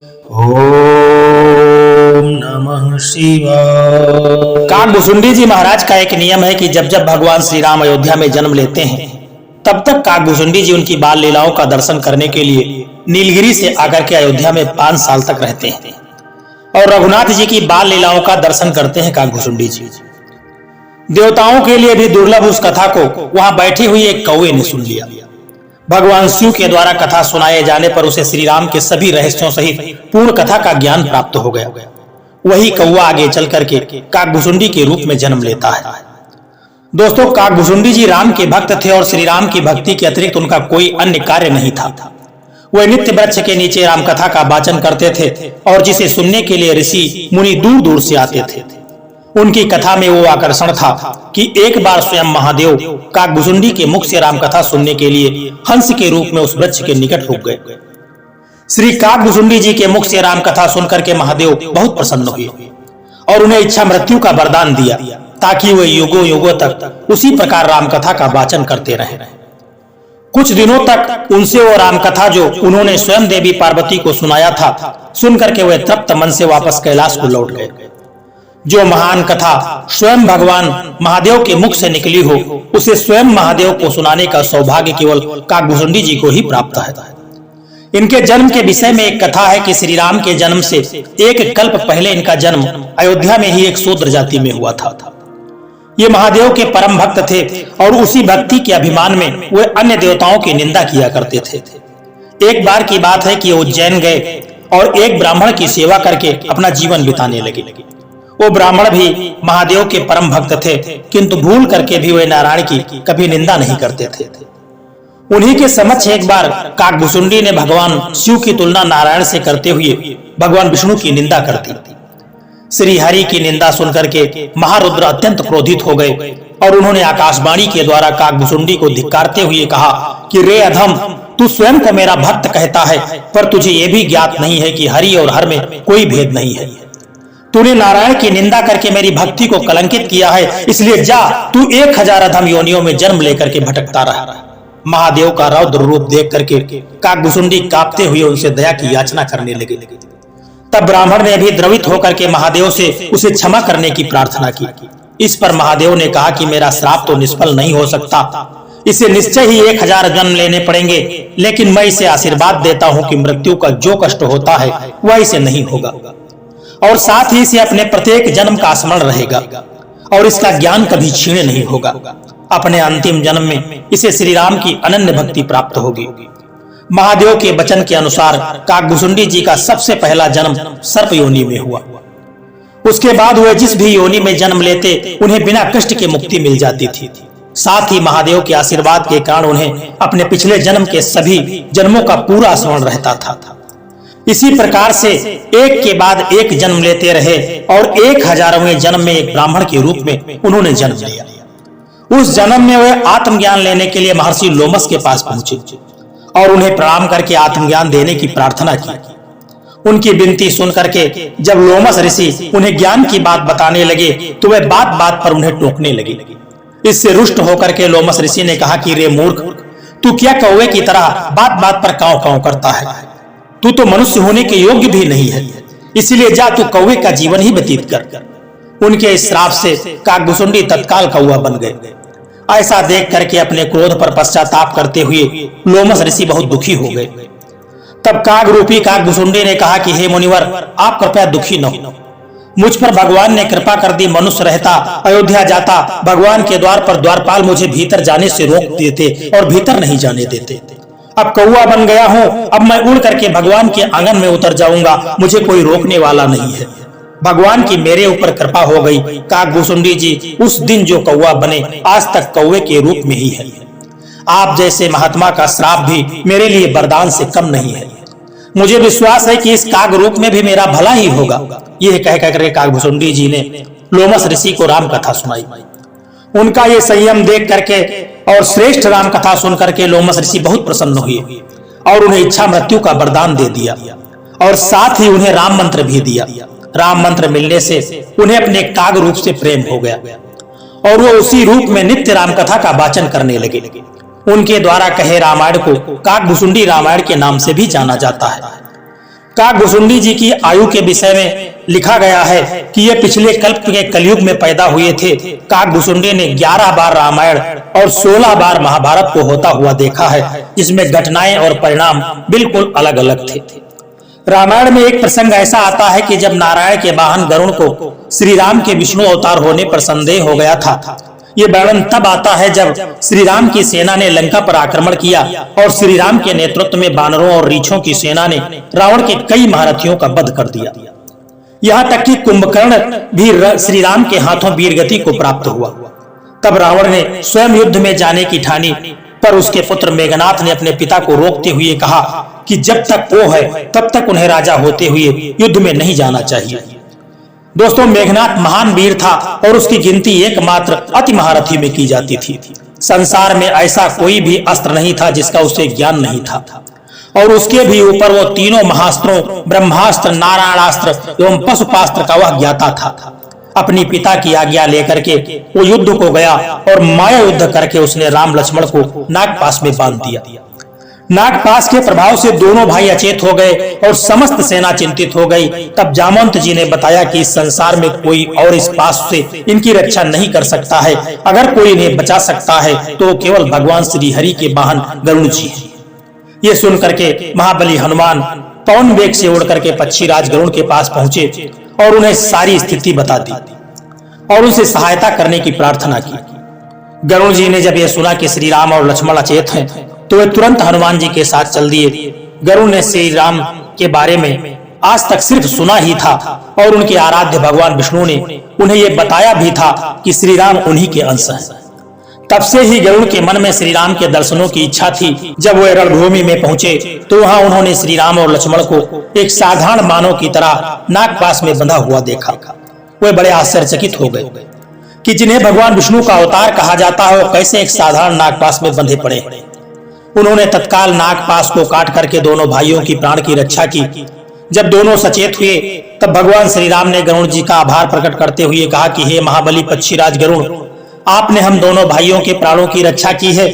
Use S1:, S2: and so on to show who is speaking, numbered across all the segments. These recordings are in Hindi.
S1: ओम नमः शिवाय।
S2: काकभुसुंडी जी महाराज का एक नियम है कि जब जब भगवान श्री राम अयोध्या में जन्म लेते हैं तब तक काकभुसुंडी जी उनकी बाल लीलाओं का दर्शन करने के लिए नीलगिरी से आकर के अयोध्या में 5 साल तक रहते हैं और रघुनाथ जी की बाल लीलाओं का दर्शन करते हैं काकभुसुंडी जी। देवताओं के लिए भी दुर्लभ उस कथा को वहां बैठी हुई एक कौवे ने सुन लिया। भगवान शिव के द्वारा कथा सुनाए जाने पर उसे श्री राम के सभी रहस्यों सहित पूर्ण कथा का ज्ञान प्राप्त हो गया। वही कौवा आगे चल करके काकभुसुंडी के रूप में जन्म लेता है। दोस्तों, काकभुसुंडी जी राम के भक्त थे और श्री राम की भक्ति के अतिरिक्त उनका कोई अन्य कार्य नहीं था। वह नित्य वृक्ष के नीचे राम कथा का वाचन करते थे और जिसे सुनने के लिए ऋषि मुनि दूर दूर से आते थे। उनकी कथा में वो आकर्षण था कि एक बार स्वयं महादेव काकभुसुंडी के मुख से राम कथा सुनने के लिए हंस के रूप में उस वृक्ष के निकट रुक गए। श्री काकभुसुंडी जी के मुख से राम कथा सुनकर के महादेव बहुत प्रसन्न हुए और उन्हें इच्छा मृत्यु का वरदान दिया ताकि वे युगों युगों तक उसी प्रकार राम कथा का वाचन करते रहे। कुछ दिनों तक उनसे वो राम कथा जो उन्होंने स्वयं देवी पार्वती को सुनाया था सुनकर के वे तृप्त मन से वापस कैलाश को लौट गए। जो महान कथा स्वयं भगवान महादेव के मुख से निकली हो उसे स्वयं महादेव को सुनाने का सौभाग्य केवल काकभुसुंडी जी को ही प्राप्त है। इनके जन्म के विषय में एक कथा है कि श्री राम के जन्म से एक कल्प पहले इनका जन्म अयोध्या में ही एक शूद्र जाति में हुआ था। ये महादेव के परम भक्त थे और उसी भक्ति के अभिमान में वे अन्य देवताओं की निंदा किया करते थे। एक बार की बात है कि उज्जैन गए और एक ब्राह्मण की सेवा करके अपना जीवन बिताने लगे। वो ब्राह्मण भी महादेव के परम भक्त थे, किंतु भूल करके भी वे नारायण की कभी निंदा नहीं करते थे। उन्हीं के समक्ष एक बार काकभुसुंडी ने भगवान शिव की तुलना नारायण से करते हुए भगवान विष्णु की निंदा कर दी। श्री हरि की निंदा सुनकर के महारुद्र अत्यंत क्रोधित हो गए और उन्होंने आकाशवाणी के द्वारा काकभुसुंडी को धिक्कारते हुए कहा कि रे अधम, तू स्वयं को मेरा भक्त कहता है पर तुझे ये भी ज्ञात नहीं है कि हरि और हर में कोई भेद नहीं है। तूने नारायण की निंदा करके मेरी भक्ति को कलंकित किया है, इसलिए जा तू 1000 अधम योनियों में जन्म लेकर के भटकता रहा। महादेव का रौद्र रूप देख करके काकभुसुंडी कांपते हुए उनसे दया की याचना करने लगे। तब ब्राह्मण ने भी द्रवित होकर के महादेव से उसे क्षमा करने की प्रार्थना की। इस पर महादेव ने कहा कि मेरा श्राप तो निष्फल नहीं हो सकता, इसे निश्चय ही 1000 जन्म लेने पड़ेंगे, लेकिन मैं इसे आशीर्वाद देता हूँ कि मृत्यु का जो कष्ट होता है वह इसे नहीं होगा और साथ ही इसे अपने प्रत्येक जन्म का स्मरण रहेगा और इसका ज्ञान कभी क्षीण नहीं होगा। अपने अंतिम जन्म में इसे श्री राम की अनन्य भक्ति प्राप्त होगी। महादेव के वचन के अनुसार काकभुसुंडी जी का सबसे पहला जन्म सर्प योनि में हुआ। उसके बाद वे जिस भी योनि में जन्म लेते उन्हें बिना कष्ट के मुक्ति मिल जाती थी। साथ ही महादेव के आशीर्वाद के कारण उन्हें अपने पिछले जन्म के सभी जन्मों का पूरा स्मरण रहता था। इसी प्रकार से एक के बाद एक जन्म लेते रहे और 1000वें जन्म में एक ब्राह्मण के रूप में उन्होंने जन्म लिया। उस जन्म में वे आत्मज्ञान लेने के लिए महर्षि लोमस के पास पहुंचे और उन्हें प्रणाम करके आत्मज्ञान देने की प्रार्थना की। उनकी विनती सुन करके जब लोमस ऋषि उन्हें ज्ञान की बात बताने लगे तो वे बात बात पर उन्हें टोकने लगे। इससे रुष्ट होकर के लोमस ऋषि ने कहा कि रे मूर्ख, तू क्या कौवे की तरह बात बात पर कांव कांव करता है? तू तो मनुष्य होने के योग्य भी नहीं है, इसलिए जा तू कौवे का जीवन ही व्यतीत कर। उनके इस श्राप से काकभुसुंडी तत्काल कौवा बन गए। ऐसा देख करके अपने क्रोध पर पश्चाताप करते हुए लोमस ऋषि बहुत दुखी हो गए। तब काग रूपी काकभुसुंडी ने कहा कि हे मुनिवर, आप कृपया दुखी न हो। मुझ पर भगवान ने कृपा कर दी, मनुष्य रहता, अयोध्या जाता, भगवान के द्वार पर द्वारपाल मुझे भीतर जाने से रोक देते और भीतर नहीं जाने देते। अब कौवा बन गया हूँ, अब मैं उड़ करके भगवान के आंगन में उतर जाऊंगा, मुझे कोई रोकने वाला नहीं है। भगवान की मेरे ऊपर कृपा हो गई। काकभुसुंडी जी उस दिन जो कौवा बने आज तक कौवे के रूप में ही है। आप जैसे महात्मा का श्राप भी मेरे लिए वरदान से कम नहीं है। मुझे विश्वास है कि इस काग रूप में भी मेरा भला ही होगा। यह कह करके काकभुसुंडी जी ने लोमस ऋषि को राम कथा सुनाई। उनका ये संयम देख करके और श्रेष्ठ राम कथा सुन करके लोमस ऋषि बहुत प्रसन्न हुए और उन्हें इच्छा मृत्यु का वरदान दे दिया और साथ ही उन्हें राम मंत्र भी दिया। राम मंत्र मिलने से उन्हें अपने काग रूप से प्रेम हो गया और वो उसी रूप में नित्य राम कथा का वाचन करने लगे। उनके द्वारा कहे रामायण को काकभुसुंडी रामायण के नाम से भी जाना जाता है। काकभुसुंडी जी की आयु के विषय में लिखा गया है कि ये पिछले कल्प के कलयुग में पैदा हुए थे। काकभुसुंडी ने 11 बार रामायण और 16 बार महाभारत को होता हुआ देखा है, जिसमें घटनाएं और परिणाम बिल्कुल अलग अलग थे। रामायण में एक प्रसंग ऐसा आता है कि जब नारायण के वाहन गरुड़ को श्री राम के विष्णु अवतार होने पर संदेह हो गया था। ये वर्णन तब आता है जब श्री राम की सेना ने लंका पर आक्रमण किया और श्री राम के नेतृत्व में बानरों और रीछों की सेना ने रावण के कई महारथियों का वध कर दिया। यहाँ तक कि कुंभकर्ण भी श्री राम के हाथों वीरगति को प्राप्त हुआ। तब रावण ने स्वयं युद्ध में जाने की ठानी, पर उसके पुत्र मेघनाथ ने अपने पिता को रोकते हुए कहा कि जब तक वो है तब तक उन्हें राजा होते हुए युद्ध में नहीं जाना चाहिए। दोस्तों, मेघनाथ महान वीर था और उसकी गिनती एकमात्र अति महारथी में की जाती थी। संसार में ऐसा कोई भी अस्त्र नहीं था जिसका उसे ज्ञान नहीं था, और उसके भी ऊपर वो तीनों महास्त्रों ब्रह्मास्त्र, नारायणास्त्र एवं पशुपास्त्र का वह ज्ञाता था। अपनी पिता की आज्ञा लेकर के वो युद्ध को गया और माया युद्ध करके उसने राम लक्ष्मण को नागपाश में बांध दिया। नागपाश के प्रभाव से दोनों भाई अचेत हो गए और समस्त सेना चिंतित हो गई। तब जामवंत जी ने बताया कि इस संसार में कोई और इस पाश से इनकी रक्षा नहीं कर सकता है। अगर कोई इन्हें बचा सकता है तो केवल भगवान श्री हरि के वाहन गरुड़ जी हैं। ये सुन करके महाबली हनुमान पवन वेग से उड़ करके पक्षीराज गरुड़ के पास पहुंचे और उन्हें सारी स्थिति बता दी और उनसे सहायता करने की प्रार्थना की। गरुड़ जी ने जब यह सुना कि श्री राम और लक्ष्मण अचेत हैं तो वे तुरंत हनुमान जी के साथ चल दिए। गरुड़ ने श्री राम के बारे में आज तक सिर्फ सुना ही था और उनके आराध्य भगवान विष्णु ने उन्हें यह बताया भी था कि श्री राम उन्हीं के अंश हैं। तब से ही गरुड़ के मन में श्री राम के दर्शनों की इच्छा थी। जब वे रणभूमि में पहुंचे तो वहां उन्होंने श्री राम और लक्ष्मण को एक साधारण मानव की तरह नागपाश में बंधा हुआ देखा। वे बड़े आश्चर्यचकित हो गए कि जिन्हें भगवान विष्णु का अवतार कहा जाता है वो कैसे एक साधारण नागपाश में बंधे पड़े। उन्होंने तत्काल नागपाश को काट करके दोनों भाइयों की प्राण की रक्षा की। जब दोनों सचेत हुए तब भगवान श्री राम ने गरुड़ जी का आभार प्रकट करते हुए कहा कि हे महाबली पक्षीराज गरुड़, आपने हम दोनों भाइयों के प्राणों की रक्षा की है,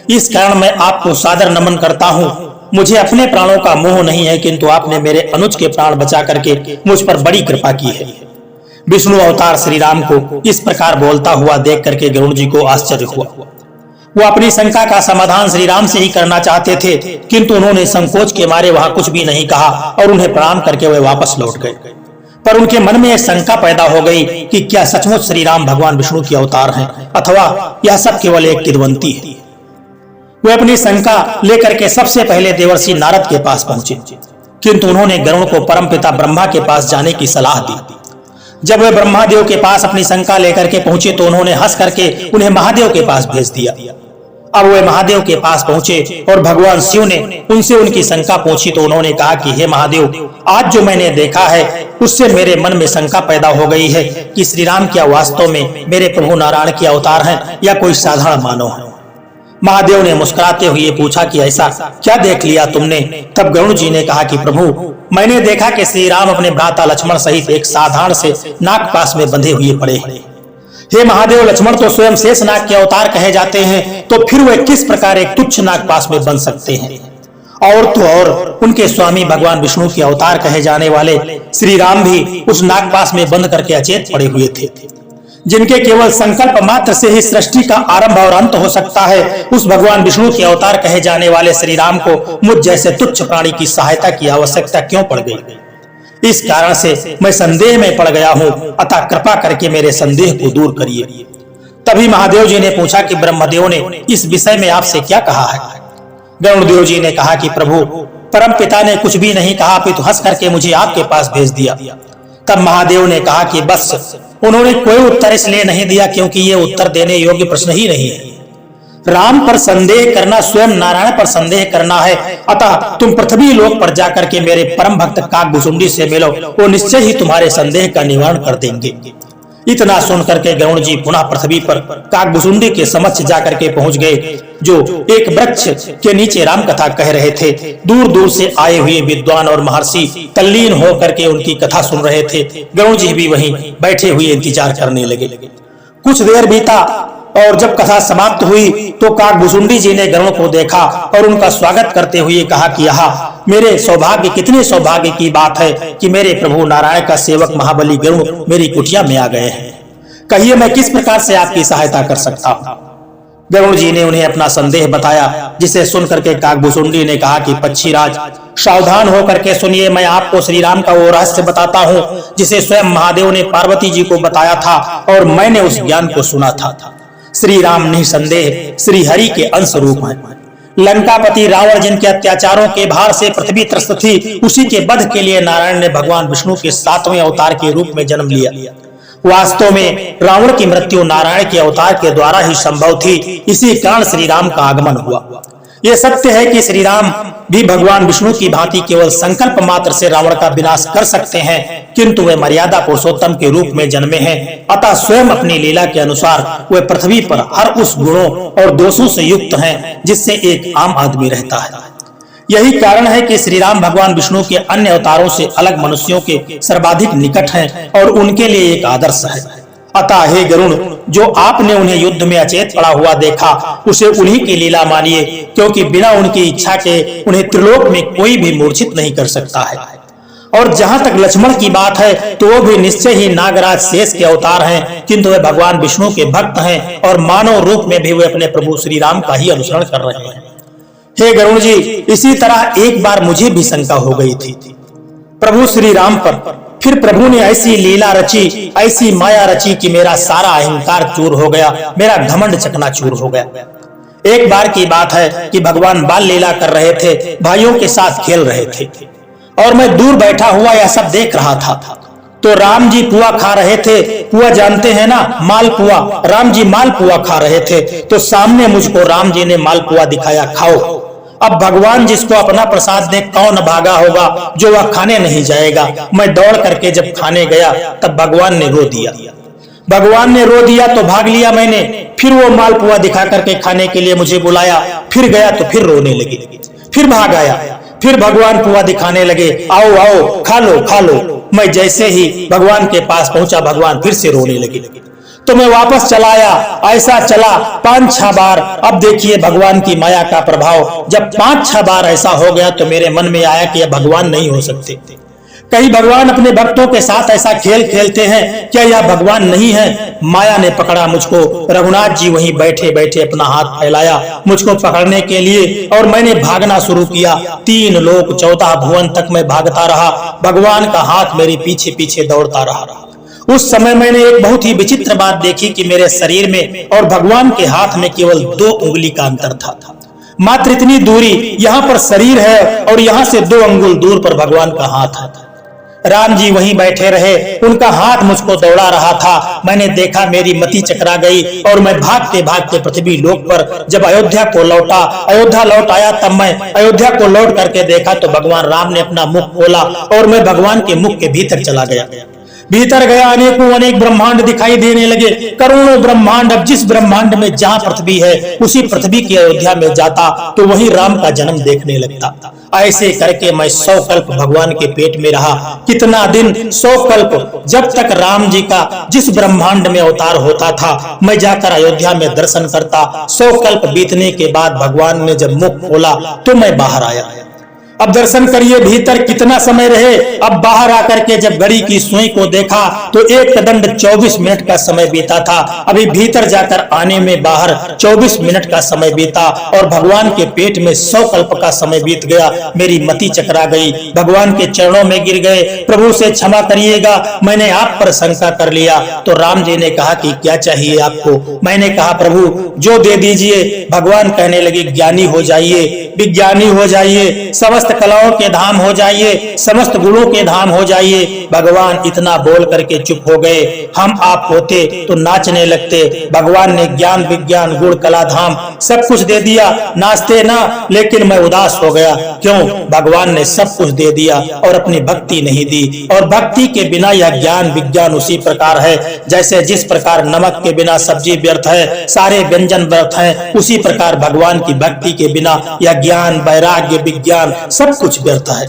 S2: इस कारण मैं आपको सादर नमन करता हूँ। मुझे अपने प्राणों का मोह नहीं है, किंतु आपने मेरे अनुज के प्राण बचा करके मुझ पर बड़ी कृपा की है। विष्णु अवतार श्री राम को इस प्रकार बोलता हुआ देख करके गरुड़ जी को आश्चर्य हुआ। वो अपनी शंका का समाधान श्री राम से ही करना चाहते थे, किंतु उन्होंने संकोच के मारे वहां कुछ भी नहीं कहा और उन्हें प्रणाम करके वे वापस लौट गए। पर उनके मन में एक शंका पैदा हो गई कि क्या सचमुच श्री राम भगवान विष्णु के अवतार हैं अथवा यह सब केवल एक किंवदंती है। वे अपनी शंका लेकर के सबसे पहले देवर्षि नारद के पास पहुंचे, किंतु उन्होंने गरुड़ को परमपिता ब्रह्मा के पास जाने की सलाह दी। जब वे ब्रह्मादेव के पास अपनी शंका लेकर के पहुंचे तो उन्होंने हंस करके उन्हें महादेव के पास भेज दिया। अब वे महादेव के पास पहुंचे और भगवान शिव ने उनसे उनकी शंका पूछी तो उन्होंने कहा कि हे महादेव, आज जो मैंने देखा है उससे मेरे मन में शंका पैदा हो गई है कि श्री राम क्या वास्तव में मेरे प्रभु नारायण के अवतार हैं या कोई साधारण मानव है। महादेव ने मुस्कुराते हुए पूछा कि ऐसा क्या देख लिया तुमने। तब गरुड़ जी ने कहा कि प्रभु, मैंने देखा कि श्री राम अपने भ्राता लक्ष्मण सहित एक साधारण से नागपाश में बंधे हुए पड़े हैं। हे महादेव, लक्ष्मण तो स्वयं शेष नाग के अवतार कहे जाते हैं, तो फिर वे किस प्रकार एक तुच्छ नागपाश में बन सकते हैं। और तो और उनके स्वामी भगवान विष्णु के अवतार कहे जाने वाले श्री राम भी उस नागपाश में बंद करके अचेत पड़े हुए थे। जिनके केवल संकल्प मात्र से ही सृष्टि का आरंभ और अंत हो सकता है, उस भगवान विष्णु के अवतार कहे जाने वाले श्री राम को मुझ जैसे तुच्छ प्राणी की सहायता की आवश्यकता क्यों पड़ गई। इस कारण से मैं संदेह में पड़ गया हूँ, अतः कृपा करके मेरे संदेह को दूर करिए। तभी महादेव जी ने पूछा कि ब्रह्मदेव ने इस विषय में आपसे क्या कहा है। गरुड़देव जी ने कहा कि प्रभु, परम पिता ने कुछ भी नहीं कहा, अपितु हंस करके मुझे आपके पास भेज दिया। तब महादेव ने कहा कि बस उन्होंने कोई उत्तर इसलिए नहीं दिया क्योंकि ये उत्तर देने योग्य प्रश्न ही नहीं है। राम पर संदेह करना स्वयं नारायण पर संदेह करना है, अतः तुम पृथ्वी लोक पर जाकर के मेरे परम भक्त काकभुसुंडी से मिलो, वो निश्चय ही तुम्हारे संदेह का निवारण कर देंगे। इतना सुनकर के गरुड़ जी पुनः पृथ्वी पर काकभुसुंडी के समक्ष जाकर के पहुंच गए, जो एक वृक्ष के नीचे राम कथा कह रहे थे। दूर दूर से आए हुए विद्वान और महर्षि तल्लीन होकर के उनकी कथा सुन रहे थे। गरुड़ जी भी वहीं बैठे हुए इंतजार करने लगे। कुछ देर बीता और जब कथा समाप्त हुई तो काकभुसुंडी जी ने गरुड़ को देखा और उनका स्वागत करते हुए कहा कि यहाँ मेरे सौभाग्य, कितने सौभाग्य की बात है कि मेरे प्रभु नारायण का सेवक महाबली गरुड़ मेरी कुटिया में आ गए हैं। कहिए मैं किस प्रकार से आपकी सहायता कर सकता हूँ। गरुड़ जी ने उन्हें अपना संदेह बताया, जिसे सुनकर के काकभुसुंडी ने कहा कि पक्षीराज, सावधान होकर के सुनिए, मैं आपको श्री राम का वो रहस्य बताता हूँ जिसे स्वयं महादेव ने पार्वती जी को बताया था और मैंने उस ज्ञान को सुना था। श्री राम निसंदेह श्री हरि के अंश रूप हैं। लंकापति रावण जिनके अत्याचारों के भार से पृथ्वी त्रस्त थी, उसी के वध के लिए नारायण ने भगवान विष्णु के 7वें अवतार के रूप में जन्म लिया। वास्तव में रावण की मृत्यु नारायण के अवतार के द्वारा ही संभव थी, इसी कारण श्री राम का आगमन हुआ। यह सत्य है कि श्री राम भी भगवान विष्णु की भांति केवल संकल्प मात्र से रावण का विनाश कर सकते हैं, किंतु वे मर्यादा पुरुषोत्तम के रूप में जन्मे हैं। अतः स्वयं अपनी लीला के अनुसार वे पृथ्वी पर हर उस गुणों और दोषों से युक्त हैं जिससे एक आम आदमी रहता है। यही कारण है कि श्री राम भगवान विष्णु के अन्य अवतारों से अलग मनुष्यों के सर्वाधिक निकट हैं और उनके लिए एक आदर्श है। अतः हे गरुड़, जो आपने उन्हें युद्ध में अचेत पड़ा हुआ देखा, उसे उन्हीं की लीला मानिए, क्योंकि बिना उनकी इच्छा के उन्हें त्रिलोक में कोई भी मूर्छित नहीं कर सकता है। और जहां तक लक्ष्मण की बात है, तो वो भी निश्चय ही नागराज शेष के अवतार हैं, किंतु वे भगवान विष्णु के भक्त हैं और मानव रूप में भी वे अपने प्रभु श्री राम का ही अनुसरण कर रहे हैं। हे गरुड़ जी, इसी तरह एक बार मुझे भी शंका हो गई थी प्रभु श्री राम पर। फिर प्रभु ने ऐसी लीला रची, ऐसी माया रची कि मेरा सारा अहंकार चूर हो गया, मेरा घमंड चकनाचूर हो गया। एक बार की बात है कि भगवान बाल लीला कर रहे थे, भाइयों के साथ खेल रहे थे और मैं दूर बैठा हुआ यह सब देख रहा था। तो राम जी पुआ खा रहे थे। पुआ जानते हैं ना, मालपुआ। राम जी मालपुआ खा रहे थे, तो सामने मुझको राम जी ने मालपुआ दिखाया, खाओ। अब भगवान जिसको अपना प्रसाद दे कौन भागा होगा जो वह खाने नहीं जाएगा। मैं दौड़ करके जब खाने गया तब भगवान ने रो दिया। भगवान ने रो दिया तो भाग लिया मैंने। फिर वो मालपुआ दिखा करके खाने के लिए मुझे बुलाया, फिर गया तो फिर रोने लगे, फिर भाग आया। फिर भगवान पुआ दिखाने लगे, आओ आओ खा लो खा लो। मैं जैसे ही भगवान के पास पहुंचा, भगवान फिर से रोने लगे, तो मैं वापस चला आया। ऐसा चला 5-6 बार। अब देखिए भगवान की माया का प्रभाव। जब 5-6 बार ऐसा हो गया तो मेरे मन में आया कि यह भगवान नहीं हो सकते। कहीं भगवान अपने भक्तों के साथ ऐसा खेल खेलते हैं, क्या यह भगवान नहीं है? माया ने पकड़ा मुझको। रघुनाथ जी वहीं बैठे बैठे अपना हाथ फैलाया मुझको पकड़ने के लिए और मैंने भागना शुरू किया। 3 लोक 14 भुवन तक मैं भागता रहा। भगवान का हाथ मेरे पीछे पीछे दौड़ता रहा। उस समय मैंने एक बहुत ही विचित्र बात देखी कि मेरे शरीर में और भगवान के हाथ में केवल 2 उंगली का अंतर था। मात्र इतनी दूरी, यहाँ पर शरीर है और यहाँ से 2 अंगुल दूर पर भगवान का हाथ है। राम जी वहीं बैठे रहे, उनका हाथ मुझको दौड़ा रहा था। मैंने देखा मेरी मति चकरा गई और मैं भागते भागते पृथ्वी लोक पर जब अयोध्या को लौटा, अयोध्या लौट आया, तब मैं अयोध्या को लौट करके देखा तो भगवान राम ने अपना मुख खोला और मैं भगवान के मुख के भीतर चला गया। भीतर गया, अनेक ब्रह्मांड दिखाई देने लगे, करोड़ों ब्रह्मांड। अब जिस ब्रह्मांड में जहाँ पृथ्वी है, उसी पृथ्वी की अयोध्या में जाता तो वहीं राम का जन्म देखने लगता। ऐसे करके मैं 100 कल्प भगवान के पेट में रहा। कितना दिन? 100 कल्प। जब तक राम जी का जिस ब्रह्मांड में अवतार होता था, मैं जाकर अयोध्या में दर्शन करता। 100 कल्प बीतने के बाद भगवान ने जब मुख खोला तो मैं बाहर आया। अब दर्शन करिए भीतर कितना समय रहे। अब बाहर आकर के जब घड़ी की सुई को देखा तो 1 दंड 24 मिनट का समय बीता था। अभी भीतर जाकर आने में बाहर 24 मिनट का समय बीता और भगवान के पेट में 100 कल्प का समय बीत गया। मेरी मति चकरा गई, भगवान के चरणों में गिर गए। प्रभु से क्षमा करिएगा, मैंने आप पर शंका कर लिया। तो राम जी ने कहा कि क्या चाहिए आपको? मैंने कहा प्रभु जो दे दीजिए। भगवान कहने लगे ज्ञानी हो जाइए, विज्ञानी हो जाइए, समस्त कलाओं के धाम हो जाइए, समस्त गुणों के धाम हो जाइए। भगवान इतना बोल करके चुप हो गए। हम आप होते तो नाचने लगते। भगवान ने ज्ञान विज्ञान गुण कला धाम सब कुछ दे दिया, नाचते ना, लेकिन मैं उदास हो गया। क्यों? भगवान ने सब कुछ दे दिया और अपनी भक्ति नहीं दी। और भक्ति के बिना यह ज्ञान विज्ञान उसी प्रकार है जैसे जिस प्रकार नमक के बिना सब्जी व्यर्थ है, सारे व्यंजन व्यर्थ हैं, उसी प्रकार भगवान की भक्ति के बिना यह ज्ञान वैराग्य विज्ञान सब कुछ व्यर्थ है।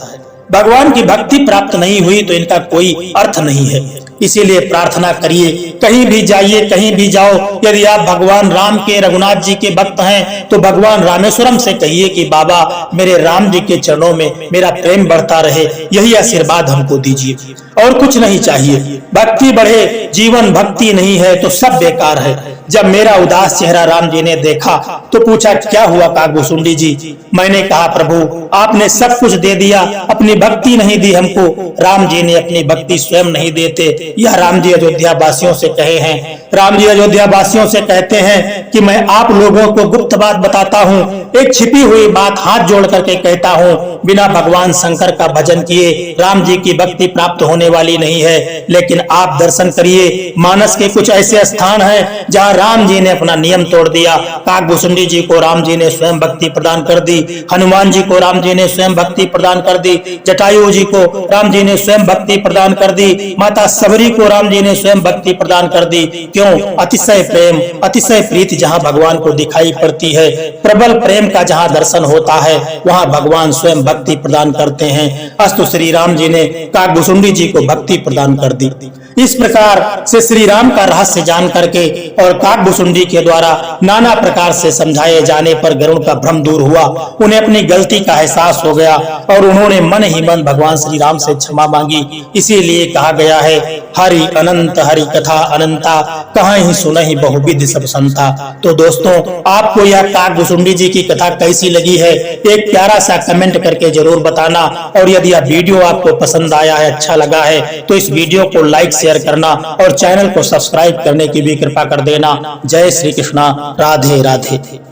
S2: भगवान की भक्ति प्राप्त नहीं हुई तो इनका कोई अर्थ नहीं है। इसीलिए प्रार्थना करिए, कहीं भी जाइए, कहीं भी जाओ, यदि आप भगवान राम के, रघुनाथ जी के भक्त हैं तो भगवान रामेश्वरम से कहिए कि बाबा मेरे राम जी के चरणों में मेरा प्रेम बढ़ता रहे, यही आशीर्वाद हमको दीजिए, और कुछ नहीं चाहिए। भक्ति बढ़े, जीवन भक्ति नहीं है तो सब बेकार है। जब मेरा उदास चेहरा राम जी ने देखा तो पूछा, क्या हुआ काकभूसुंडी जी? मैंने कहा, प्रभु आपने सब कुछ दे दिया, अपनी भक्ति नहीं दी हमको। राम जी ने अपनी भक्ति स्वयं नहीं देते, यह राम जी अयोध्या वासियों से कहे हैं। राम जी अयोध्या वासियों से कहते हैं कि मैं आप लोगों को गुप्त बात बताता हूँ, एक छिपी हुई बात हाथ जोड़ करके कहता हूँ, बिना भगवान शंकर का भजन किए राम जी की भक्ति प्राप्त होने वाली नहीं है। लेकिन आप दर्शन करिए, मानस के कुछ ऐसे स्थान हैं जहाँ राम जी ने अपना नियम तोड़ दिया। काकभूसुंडी जी को राम जी ने स्वयं भक्ति प्रदान कर दी, हनुमान जी को राम जी ने स्वयं भक्ति प्रदान कर दी, जटायु जी को राम जी ने स्वयं भक्ति प्रदान कर दी, माता सबरी को राम जी ने स्वयं भक्ति प्रदान कर दी। क्यों? अतिशय प्रेम, अतिशय प्रीति जहाँ भगवान को दिखाई पड़ती है, प्रबल प्रेम का जहाँ दर्शन होता है, वहाँ भगवान स्वयं भक्ति प्रदान करते हैं। अस्तु श्री राम जी ने काकभूसुंडी जी को भक्ति प्रदान कर दी। इस प्रकार से श्री राम का रहस्य जान करके और काकभूसुंडी के द्वारा नाना प्रकार से समझाए जाने पर गरुड़ का भ्रम दूर हुआ, उन्हें अपनी गलती का एहसास हो गया और उन्होंने मन ही मन भगवान श्री राम से क्षमा मांगी। इसीलिए कहा गया है, हरि अनंत हरि कथा अनंता, कहाँ ही सुनहि बहुविध सब संता। तो दोस्तों, आपको यह काकभूसुंडी जी की कथा कैसी लगी है, एक प्यारा सा कमेंट करके जरूर बताना। और यदि यह वीडियो आपको पसंद आया है, अच्छा लगा है, तो इस वीडियो को लाइक शेयर करना और चैनल को सब्सक्राइब करने की भी कृपा कर देना। जय श्री कृष्णा, राधे राधे।